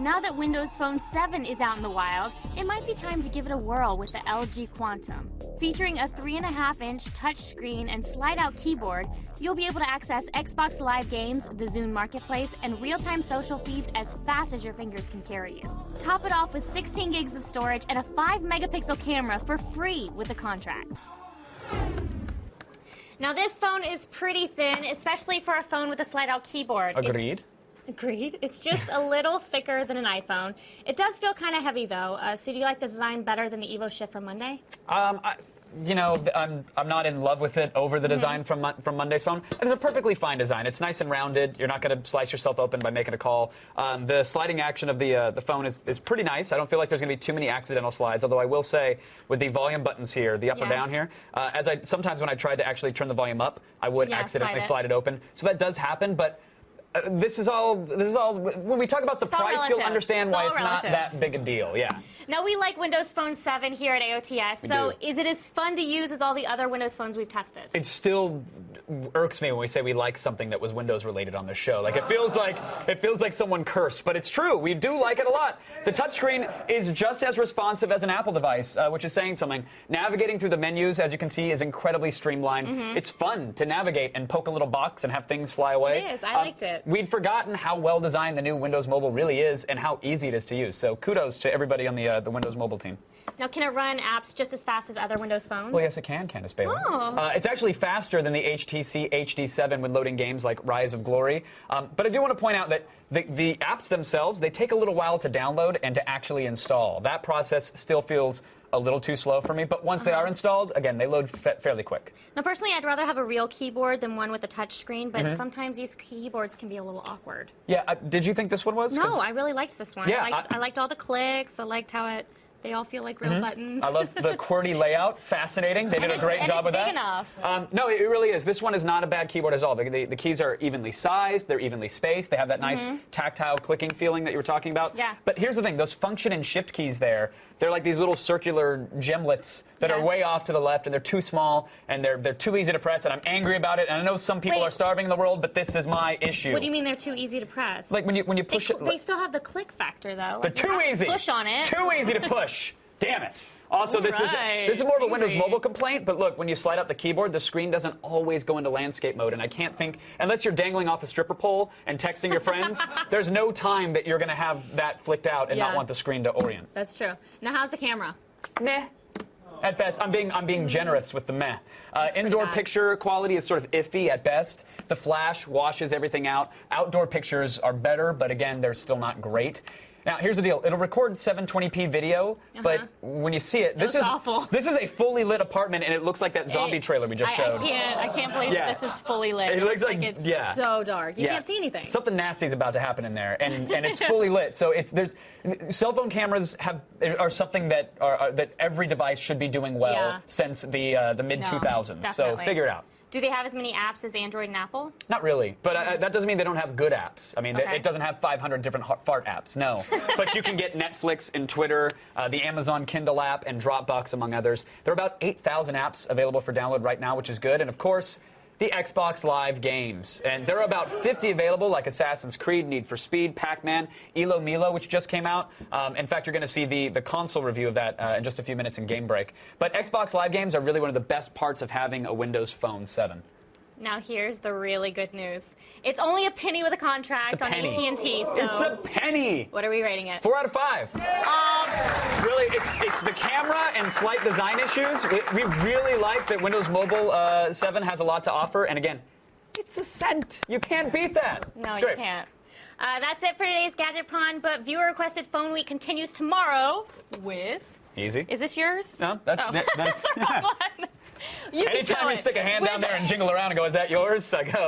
Now that Windows Phone 7 is out in the wild, it might be time to give it a whirl with the LG Quantum. Featuring a 3.5-inch touchscreen and slide-out keyboard, you'll be able to access Xbox Live games, the Zune Marketplace, and real-time social feeds as fast as your fingers can carry you. Top it off with 16 gigs of storage and a 5-megapixel camera for free with a contract. Now this phone is pretty thin, especially for a phone with a slide-out keyboard. Agreed. Agreed. It's just a little thicker than an iPhone. It does feel kind of heavy, though. So do you like the design better than the Evo Shift from Monday? You know, I'm not in love with it over the design from Monday's phone. It's a perfectly fine design. It's nice and rounded. You're not going to slice yourself open by making a call. The sliding action of the phone is pretty nice. I don't feel like there's going to be too many accidental slides, although I will say with the volume buttons here, the up or down here, sometimes when I tried to actually turn the volume up, I would accidentally slide it open. So that does happen, but this is all, when we talk about the price, you'll understand why it's not that big a deal, Now, we like Windows Phone 7 here at AOTS, so is it as fun to use as all the other Windows phones we've tested? It still irks me when we say we like something that was Windows related on this show. Like, it feels like someone cursed, but it's true. We do like it a lot. The touchscreen is just as responsive as an Apple device, which is saying something. Navigating through the menus, as you can see, is incredibly streamlined. It's fun to navigate and poke a little box and have things fly away. It is. I liked it. We'd forgotten how well designed the new Windows Mobile really is and how easy it is to use. So kudos to everybody on the Windows Mobile team. Now, can it run apps just as fast as other Windows phones? Well, yes, it can, Candace Bailey. It's actually faster than the HTC HD7 when loading games like Rise of Glory. But I do want to point out that the apps themselves, they take a little while to download and to actually install. That process still feels a little too slow for me, but once they are installed, again, they load fairly quick. Now, personally, I'd rather have a real keyboard than one with a touch screen, but sometimes these keyboards can be a little awkward. Yeah, did you think this one was? No, I really liked this one. Yeah, I liked all the clicks. I liked how they all feel like real buttons. I love the QWERTY layout. Fascinating. They did a great job with that. And it's big enough. No, it really is. This one is not a bad keyboard at all. The keys are evenly sized. They're evenly spaced. They have that nice tactile clicking feeling that you were talking about. Yeah. But here's the thing. Those function and shift keys there, they're like these little circular gemlets that are way off to the left, and they're too small, and they're too easy to press, and I'm angry about it. And I know some people are starving in the world, but this is my issue. What do you mean they're too easy to press? Like when you push it. They still have the click factor, though. They're too easy. Push on it. Too easy to push. Damn it. Also, this is more of a Windows Mobile complaint, but look, when you slide up the keyboard, the screen doesn't always go into landscape mode, and I can't think, unless you're dangling off a stripper pole and texting your friends, there's no time that you're going to have that flicked out and not want the screen to orient. That's true. Now, how's the camera? Meh. At best. I'm being generous with the meh. Indoor picture quality is sort of iffy at best. The flash washes everything out. Outdoor pictures are better, but again, they're still not great. Now, here's the deal. It'll record 720p video, but when you see it, this is awful. This is a fully lit apartment, and it looks like that zombie trailer we just showed. I can't believe that this is fully lit. It looks like it's so dark. You can't see anything. Something nasty is about to happen in there, and it's fully lit. So there's cell phone cameras are something that every device should be doing well since the mid 2000s. So figure it out. Do they have as many apps as Android and Apple? Not really, but that doesn't mean they don't have good apps. I mean, it doesn't have 500 different fart apps, no. But you can get Netflix and Twitter, the Amazon Kindle app, and Dropbox, among others. There are about 8,000 apps available for download right now, which is good. And, of course, the Xbox Live games. And there are about 50 available, like Assassin's Creed, Need for Speed, Pac-Man, Elo Milo, which just came out. In fact, you're going to see the console review of that in just a few minutes in Game Break. But Xbox Live games are really one of the best parts of having a Windows Phone 7. Now here's the really good news. It's only a penny with a contract on AT&T. So it's a penny. What are we rating it? 4 out of 5. Really, it's the camera and slight design issues. We really like that Windows Mobile 7 has a lot to offer. And again, it's a cent. You can't beat that. No, you can't. That's it for today's Gadget Pr0n, but viewer requested Phone Week continues tomorrow with... Easy. Is this yours? No, that's... Come on. Anytime you stick a hand down there and jingle around and go, is that yours? I go.